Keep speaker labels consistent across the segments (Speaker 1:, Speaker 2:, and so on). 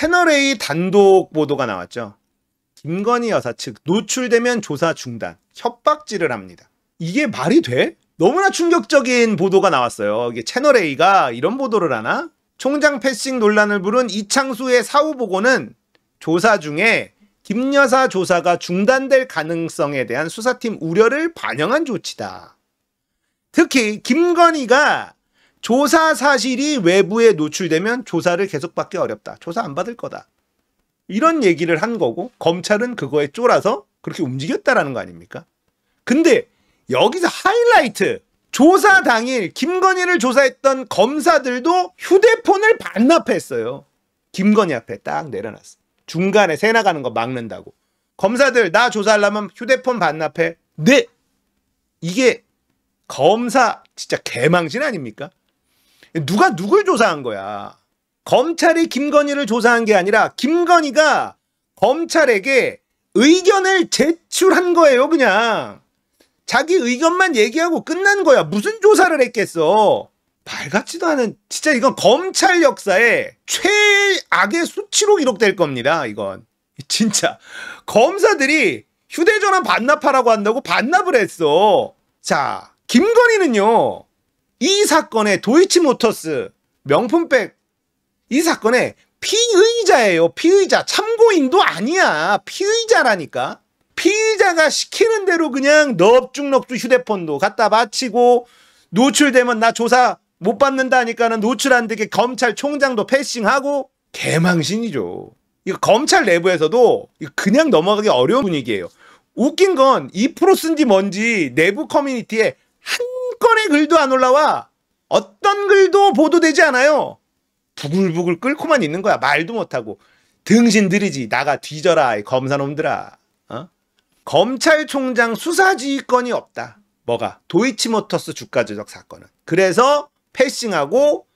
Speaker 1: 채널A 단독 보도가 나왔죠. 김건희 여사 측 노출되면 조사 중단, 협박질을 합니다. 이게 말이 돼? 너무나 충격적인 보도가 나왔어요. 이게 채널A가 이런 보도를 하나? 총장 패싱 논란을 부른 이창수의 사후 보고는 조사 중에 김 여사 조사가 중단될 가능성에 대한 수사팀 우려를 반영한 조치다. 특히 김건희가 조사 사실이 외부에 노출되면 조사를 계속 받기 어렵다. 조사 안 받을 거다. 이런 얘기를 한 거고 검찰은 그거에 쫄아서 그렇게 움직였다라는 거 아닙니까? 근데 여기서 하이라이트, 조사 당일 김건희를 조사했던 검사들도 휴대폰을 반납했어요. 김건희 앞에 딱 내려놨어. 중간에 새 나가는 거 막는다고. 검사들 나 조사하려면 휴대폰 반납해. 네! 이게 검사 진짜 개망신 아닙니까? 누가 누굴 조사한 거야? 검찰이 김건희를 조사한 게 아니라 김건희가 검찰에게 의견을 제출한 거예요. 그냥 자기 의견만 얘기하고 끝난 거야. 무슨 조사를 했겠어. 말 같지도 않은, 진짜 이건 검찰 역사에 최악의 수치로 기록될 겁니다. 이건 진짜 검사들이 휴대전화 반납하라고 한다고 반납을 했어. 자, 김건희는요, 이 사건의 도이치모터스 명품백, 이 사건의 피의자예요. 피의자. 참고인도 아니야. 피의자라니까. 피의자가 시키는 대로 그냥 넙죽넙죽 휴대폰도 갖다 바치고, 노출되면 나 조사 못 받는다 하니까는 노출 안 되게 검찰총장도 패싱하고. 개망신이죠. 이거 검찰 내부에서도 이거 그냥 넘어가기 어려운 분위기예요. 웃긴 건 2% 쓴지 뭔지 내부 커뮤니티에 한 건의 글도 안 올라와. 어떤 글도 보도되지 않아요. 부글부글 끓고만 있는 거야. 말도 못하고. 등신들이지. 나가 뒤져라, 이 검사놈들아. 어? 검찰총장 수사지휘권이 없다. 뭐가? 도이치모터스 주가 조작 사건은. 그래서 패싱하고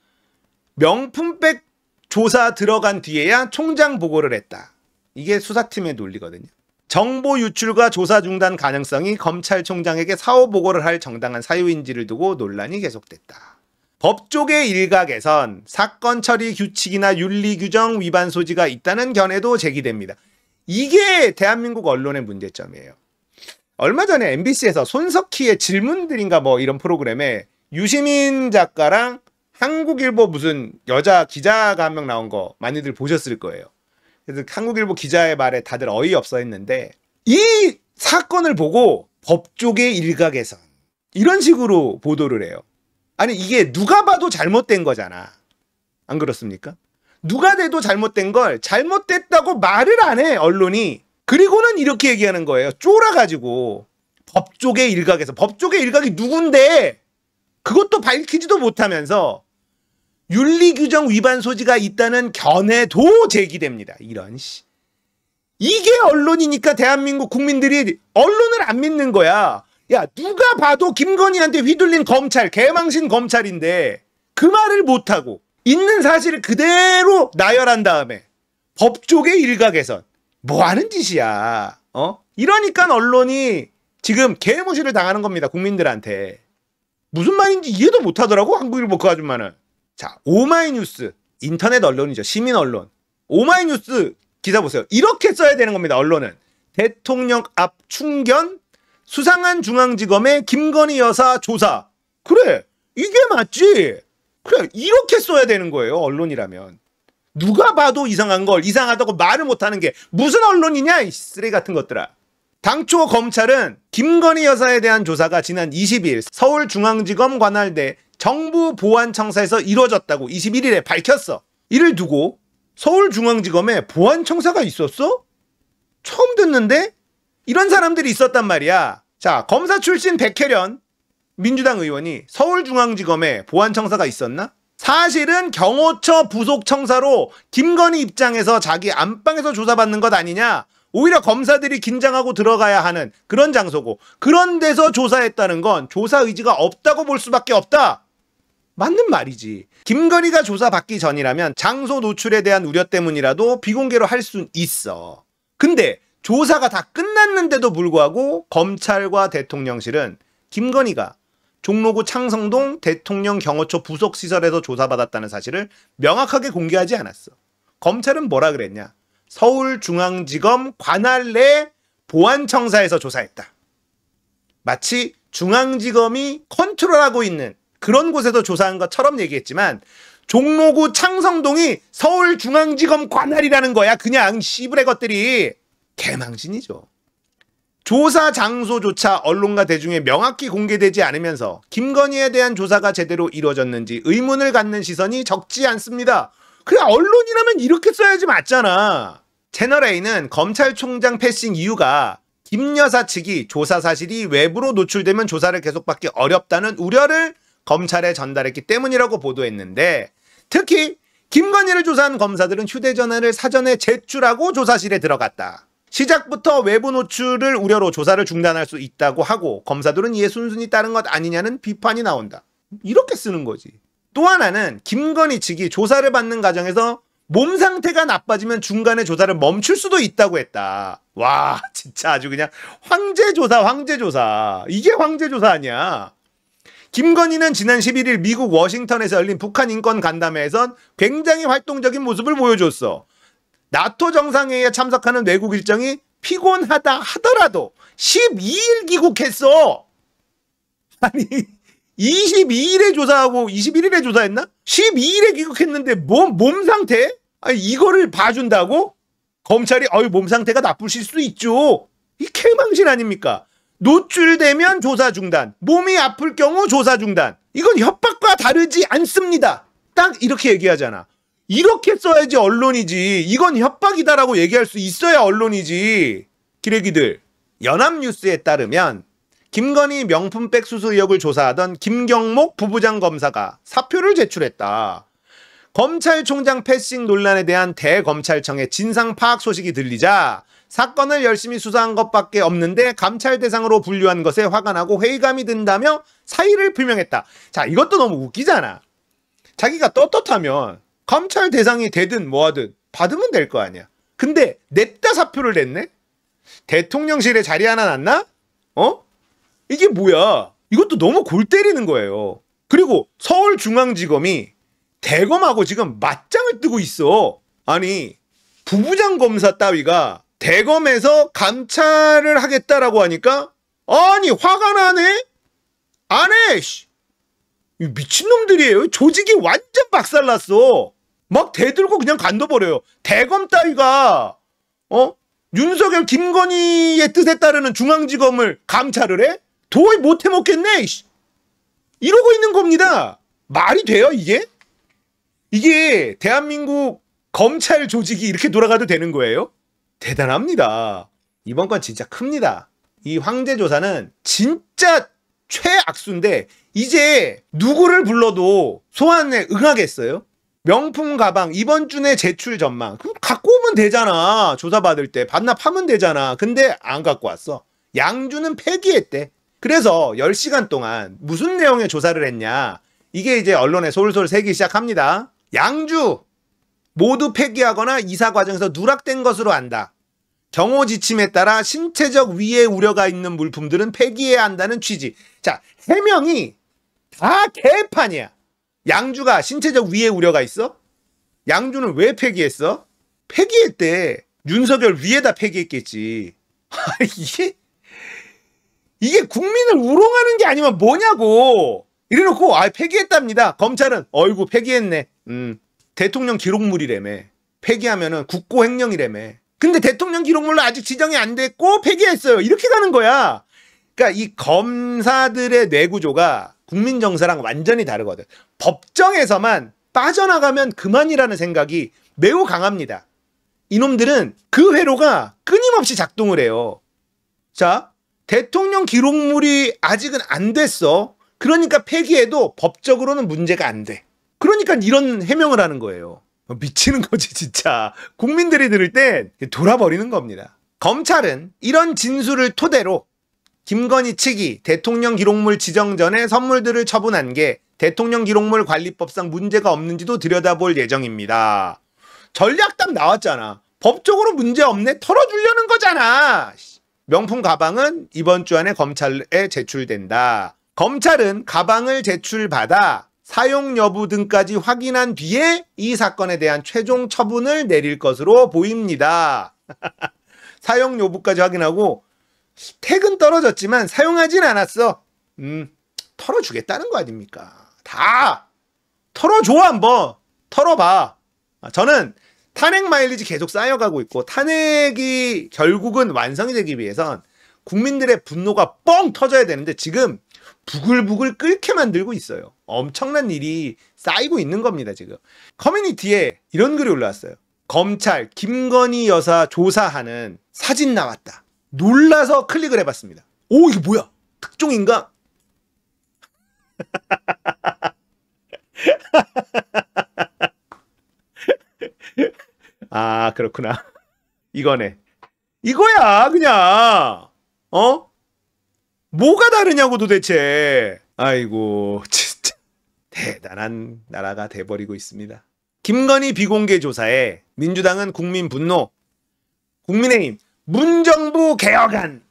Speaker 1: 명품백 조사 들어간 뒤에야 총장 보고를 했다. 이게 수사팀의 논리거든요. 정보 유출과 조사 중단 가능성이 검찰총장에게 사후 보고를 할 정당한 사유인지를 두고 논란이 계속됐다. 법조계 일각에선 사건 처리 규칙이나 윤리 규정 위반 소지가 있다는 견해도 제기됩니다. 이게 대한민국 언론의 문제점이에요. 얼마 전에 MBC에서 손석희의 질문들인가 뭐 이런 프로그램에 유시민 작가랑 한국일보 무슨 여자 기자가 한 명 나온 거 많이들 보셨을 거예요. 그래서 한국일보 기자의 말에 다들 어이없어 했는데, 이 사건을 보고 법조계 일각에선 이런 식으로 보도를 해요. 아니, 이게 누가 봐도 잘못된 거잖아. 안 그렇습니까? 누가 돼도 잘못된 걸 잘못됐다고 말을 안 해, 언론이. 그리고는 이렇게 얘기하는 거예요. 쫄아가지고. 법조계 일각에서. 법조계 일각이 누군데 그것도 밝히지도 못하면서 윤리규정 위반 소지가 있다는 견해도 제기됩니다. 이런 씨. 이게 언론이니까 대한민국 국민들이 언론을 안 믿는 거야. 야, 누가 봐도 김건희한테 휘둘린 검찰, 개망신 검찰인데 그 말을 못하고 있는 사실을 그대로 나열한 다음에 법조계 일각에선 뭐 하는 짓이야. 이러니까 언론이 지금 개무시를 당하는 겁니다. 국민들한테. 무슨 말인지 이해도 못하더라고, 한국일보 그 아줌마는. 자, 오마이뉴스, 인터넷 언론이죠. 시민 언론. 오마이뉴스 기사 보세요. 이렇게 써야 되는 겁니다. 언론은. 대통령 앞 충견, 수상한 중앙지검의 김건희 여사 조사. 그래, 이게 맞지. 그래, 이렇게 써야 되는 거예요. 언론이라면. 누가 봐도 이상한 걸 이상하다고 말을 못하는 게 무슨 언론이냐, 이 쓰레기 같은 것들아. 당초 검찰은 김건희 여사에 대한 조사가 지난 22일 서울중앙지검 관할대 정부보안청사에서 이루어졌다고 21일에 밝혔어. 이를 두고 서울중앙지검에 보안청사가 있었어? 처음 듣는데? 이런 사람들이 있었단 말이야. 자, 검사 출신 백혜련 민주당 의원이 서울중앙지검에 보안청사가 있었나? 사실은 경호처 부속청사로 김건희 입장에서 자기 안방에서 조사받는 것 아니냐? 오히려 검사들이 긴장하고 들어가야 하는 그런 장소고, 그런 데서 조사했다는 건 조사 의지가 없다고 볼 수밖에 없다. 맞는 말이지. 김건희가 조사받기 전이라면 장소 노출에 대한 우려 때문이라도 비공개로 할 순 있어. 근데 조사가 다 끝났는데도 불구하고 검찰과 대통령실은 김건희가 종로구 창성동 대통령 경호처 부속시설에서 조사받았다는 사실을 명확하게 공개하지 않았어. 검찰은 뭐라 그랬냐? 서울중앙지검 관할 내 보안청사에서 조사했다. 마치 중앙지검이 컨트롤하고 있는 그런 곳에서 조사한 것처럼 얘기했지만 종로구 창성동이 서울중앙지검 관할이라는 거야. 그냥 씨부레 것들이. 개망신이죠. 조사 장소조차 언론과 대중에 명확히 공개되지 않으면서 김건희에 대한 조사가 제대로 이루어졌는지 의문을 갖는 시선이 적지 않습니다. 그래, 언론이라면 이렇게 써야지 맞잖아. 채널A는 검찰총장 패싱 이유가 김 여사 측이 조사 사실이 외부로 노출되면 조사를 계속받기 어렵다는 우려를 검찰에 전달했기 때문이라고 보도했는데, 특히 김건희를 조사한 검사들은 휴대전화를 사전에 제출하고 조사실에 들어갔다. 시작부터 외부 노출을 우려로 조사를 중단할 수 있다고 하고 검사들은 이에 순순히 따른 것 아니냐는 비판이 나온다. 이렇게 쓰는 거지. 또 하나는 김건희 측이 조사를 받는 과정에서 몸 상태가 나빠지면 중간에 조사를 멈출 수도 있다고 했다. 와, 진짜 아주 그냥 황제조사. 이게 황제조사 아니야. 김건희는 지난 11일 미국 워싱턴에서 열린 북한 인권 간담회에선 굉장히 활동적인 모습을 보여줬어. 나토 정상회의에 참석하는 외국 일정이 피곤하다 하더라도 12일 귀국했어. 아니 22일에 조사하고 21일에 조사했나? 12일에 귀국했는데 몸 상태? 아니 이거를 봐준다고? 검찰이 몸 상태가 나쁘실 수 있죠. 이 개망신 아닙니까? 노출되면 조사 중단, 몸이 아플 경우 조사 중단. 이건 협박과 다르지 않습니다. 딱 이렇게 얘기하잖아. 이렇게 써야지 언론이지. 이건 협박이다라고 얘기할 수 있어야 언론이지. 기레기들. 연합뉴스에 따르면 김건희 명품백 수수 의혹을 조사하던 김경목 부부장 검사가 사표를 제출했다. 검찰총장 패싱 논란에 대한 대검찰청의 진상 파악 소식이 들리자 사건을 열심히 수사한 것밖에 없는데 감찰 대상으로 분류한 것에 화가 나고 회의감이 든다며 사의를 표명했다. 자, 이것도 너무 웃기잖아. 자기가 떳떳하면 감찰 대상이 되든 뭐하든 받으면 될 거 아니야. 근데 냅다 사표를 냈네? 대통령실에 자리 하나 놨나? 이게 뭐야? 이것도 너무 골 때리는 거예요. 그리고 서울중앙지검이 대검하고 지금 맞짱을 뜨고 있어. 아니 부부장 검사 따위가 대검에서 감찰을 하겠다라고 하니까 아니 화가 나네? 안 해! 미친놈들이에요. 조직이 완전 박살났어. 막 대들고 그냥 간둬버려요. 대검 따위가 윤석열 김건희의 뜻에 따르는 중앙지검을 감찰을 해? 도저히 못 해먹겠네. 이러고 있는 겁니다. 말이 돼요 이게? 이게 대한민국 검찰 조직이 이렇게 돌아가도 되는 거예요? 대단합니다. 이번 건 진짜 큽니다. 이 황제조사는 진짜 최악수인데 이제 누구를 불러도 소환에 응하겠어요? 명품 가방 이번 주 내 제출 전망. 그럼 갖고 오면 되잖아. 조사받을 때 반납하면 되잖아. 근데 안 갖고 왔어. 양주는 폐기했대. 그래서 10시간 동안 무슨 내용의 조사를 했냐. 이게 이제 언론에 솔솔 새기 시작합니다. 양주 모두 폐기하거나 이사 과정에서 누락된 것으로 안다. 경호 지침에 따라 신체적 위해 우려가 있는 물품들은 폐기해야 한다는 취지. 자, 해명이 다 개판이야. 양주가 신체적 위해 우려가 있어? 양주는 왜 폐기했어? 폐기했대. 윤석열 위에다 폐기했겠지. 이게 국민을 우롱하는 게 아니면 뭐냐고. 이래놓고 폐기했답니다. 검찰은 어이구 폐기했네. 대통령 기록물이라며. 폐기하면은 국고횡령이라며. 근데 대통령 기록물로 아직 지정이 안 됐고 폐기했어요. 이렇게 가는 거야. 그러니까 이 검사들의 뇌구조가 국민 정서랑 완전히 다르거든. 법정에서만 빠져나가면 그만이라는 생각이 매우 강합니다. 이놈들은 그 회로가 끊임없이 작동을 해요. 자, 대통령 기록물이 아직은 안 됐어. 그러니까 폐기해도 법적으로는 문제가 안 돼. 그러니까 이런 해명을 하는 거예요. 미치는 거지 진짜. 국민들이 들을 땐 돌아버리는 겁니다. 검찰은 이런 진술을 토대로 김건희 측이 대통령 기록물 지정 전에 선물들을 처분한 게 대통령 기록물 관리법상 문제가 없는지도 들여다볼 예정입니다. 전략답 나왔잖아. 법적으로 문제 없네? 털어주려는 거잖아. 명품 가방은 이번 주 안에 검찰에 제출된다. 검찰은 가방을 제출받아 사용 여부 등까지 확인한 뒤에 이 사건에 대한 최종 처분을 내릴 것으로 보입니다. 사용 여부까지 확인하고 택은 떨어졌지만 사용하진 않았어. 털어주겠다는 거 아닙니까? 다 털어줘. 한번 털어봐. 저는 탄핵 마일리지 계속 쌓여가고 있고 탄핵이 결국은 완성이 되기 위해선 국민들의 분노가 뻥 터져야 되는데 지금 부글부글 끓게 만들고 있어요. 엄청난 일이 쌓이고 있는 겁니다. 지금 커뮤니티에 이런 글이 올라왔어요. 검찰 김건희 여사 조사하는 사진 나왔다. 놀라서 클릭을 해봤습니다. 오, 이게 뭐야? 특종인가? 아, 그렇구나. 이거네. 이거야, 그냥. 뭐가 다르냐고 도대체. 아이고, 진짜 대단한 나라가 돼버리고 있습니다. 김건희 비공개 조사에 민주당은 국민 분노, 국민의힘 문정부 개혁안.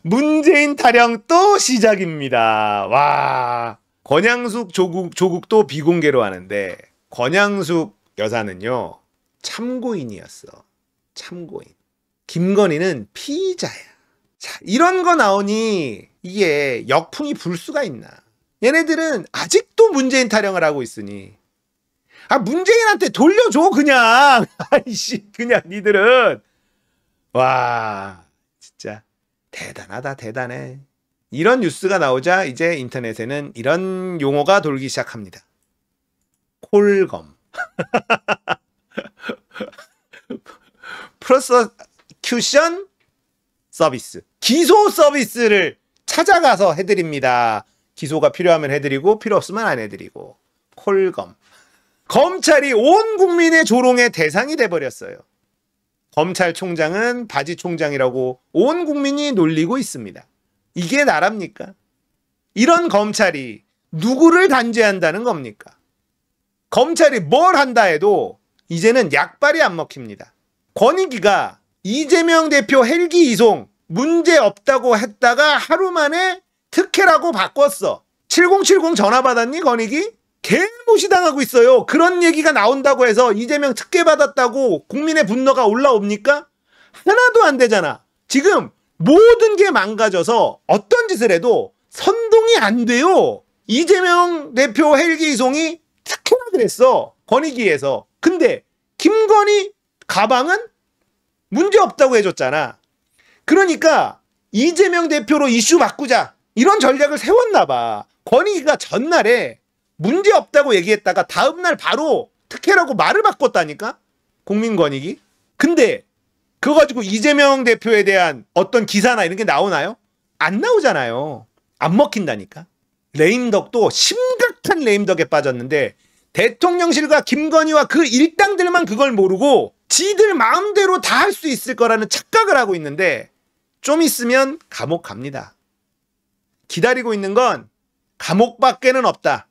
Speaker 1: 문재인 타령 또 시작입니다. 와, 권양숙 조국도 비공개로 하는데 권양숙 여사는요 참고인이었어. 참고인. 김건희는 피의자야. 자, 이런 거 나오니 이게 역풍이 불 수가 있나. 얘네들은 아직도 문재인 타령을 하고 있으니 문재인한테 돌려줘 그냥. 아이씨, 그냥 니들은. 와, 진짜 대단하다. 대단해. 이런 뉴스가 나오자 이제 인터넷에는 이런 용어가 돌기 시작합니다. 콜검. 프로서큐션 서비스. 기소 서비스를 찾아가서 해드립니다. 기소가 필요하면 해드리고 필요 없으면 안 해드리고. 콜검. 검찰이 온 국민의 조롱의 대상이 돼버렸어요. 검찰총장은 바지 총장이라고 온 국민이 놀리고 있습니다. 이게 나랍니까? 이런 검찰이 누구를 단죄한다는 겁니까? 검찰이 뭘 한다 해도 이제는 약발이 안 먹힙니다. 권익위가 이재명 대표 헬기 이송 문제 없다고 했다가 하루 만에 특혜라고 바꿨어. 7070 전화 받았니, 권익위? 개무시당하고 있어요. 그런 얘기가 나온다고 해서 이재명 특혜 받았다고 국민의 분노가 올라옵니까? 하나도 안 되잖아. 지금 모든 게 망가져서 어떤 짓을 해도 선동이 안 돼요. 이재명 대표 헬기 이송이 특혜라 그랬어. 권익위에서. 근데 김건희 가방은 문제 없다고 해줬잖아. 그러니까 이재명 대표로 이슈 바꾸자. 이런 전략을 세웠나 봐. 권익위가 전날에 문제 없다고 얘기했다가 다음날 바로 특혜라고 말을 바꿨다니까? 국민권익위. 근데 그거 가지고 이재명 대표에 대한 어떤 기사나 이런 게 나오나요? 안 나오잖아요. 안 먹힌다니까. 레임덕도 심각한 레임덕에 빠졌는데 대통령실과 김건희와 그 일당들만 그걸 모르고 지들 마음대로 다 할 수 있을 거라는 착각을 하고 있는데 좀 있으면 감옥 갑니다. 기다리고 있는 건 감옥밖에는 없다.